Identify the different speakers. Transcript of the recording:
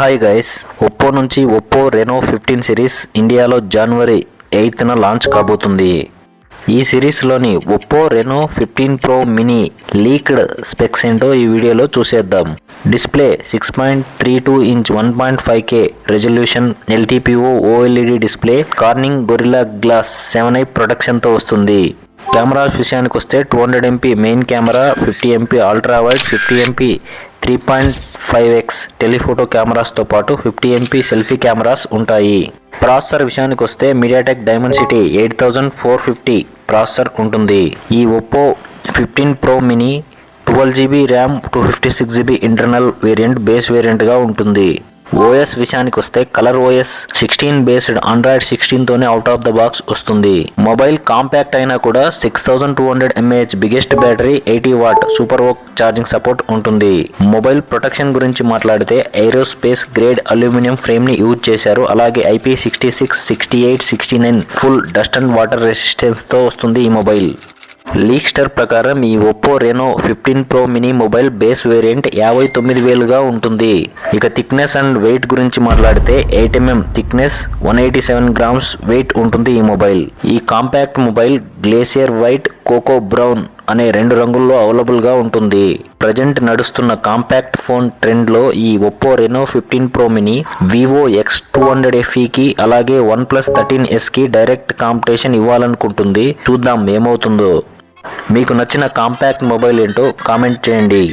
Speaker 1: Hi guys, Oppo నుంచి Oppo Reno 15 series ఇండియాలో జనవరి 8న లాంచ్ కాబోతుంది. ఈ సిరీస్లోని Oppo Reno 15 pro mini leaked specs ఏంటో ఈ వీడియోలో చూసేద్దాం. Display 6.32 inch 1.5K resolution LTPO OLED display, Corning Gorilla Glass 7i ప్రొటెక్షన్తో వస్తుంది. కెమెరాస్ విషయానికి వస్తే 200MP main camera, 50MP ultra wide, 50MP 3.5x telephoto కెమెరాస్తో పాటు 50MP సెల్ఫీ కెమెరాస్ ఉంటాయి. ప్రాసెసర్ విషయానికి వస్తే మీడియాటెక్ డైమెన్సిటీ 8450 ప్రాసెసర్ ఉంటుంది. ఈ Oppo 15 pro mini 12GB RAM 256GB internal variant base వేరియంట్గా ఉంటుంది. ఓఎస్ విషయానికి వస్తే కలర్ ఓఎస్ 16 బేస్డ్ ఆండ్రాయిడ్ 16తోనే అవుట్ ఆఫ్ ద బాక్స్ వస్తుంది. మొబైల్ కాంపాక్ట్ అయినా కూడా 6200 mAh biggest battery, 80W super VOOC charging support ఉంటుంది. మొబైల్ ప్రొటెక్షన్ గురించి మాట్లాడితే ఏరోస్పేస్ గ్రేడ్ అల్యూమినియం ఫ్రేమ్ ని యూజ్ చేశారు. అలాగే IP66, 68, 69 full dust and water resistance తో వస్తుంది ఈ మొబైల్. లీక్స్టర్ ప్రకారం ఈ Oppo Reno 15 pro mini mobile base variant 59,000గా ఉంటుంది. ఇక థిక్నెస్ అండ్ వెయిట్ గురించి మాట్లాడితే 8mm థిక్నెస్, 187 గ్రామ్స్ వెయిట్ ఉంటుంది ఈ మొబైల్. ఈ compact mobile glacier white, coco brown అనే 2 రంగుల్లో అవైలబుల్గా ఉంటుంది. ప్రజెంట్ నడుస్తున్న కాంపాక్ట్ ఫోన్ ట్రెండ్లో ఈ Oppo Reno 15 pro mini Vivo X200FEకి అలాగే OnePlus 13Sకి డైరెక్ట్ కాంపిటీషన్ ఇవ్వాలనుకుంటుంది. చూద్దాం ఏమవుతుందో. మీకు నచ్చిన కాంపాక్ట్ మొబైల్ ఏంటో కామెంట్ చేయండి.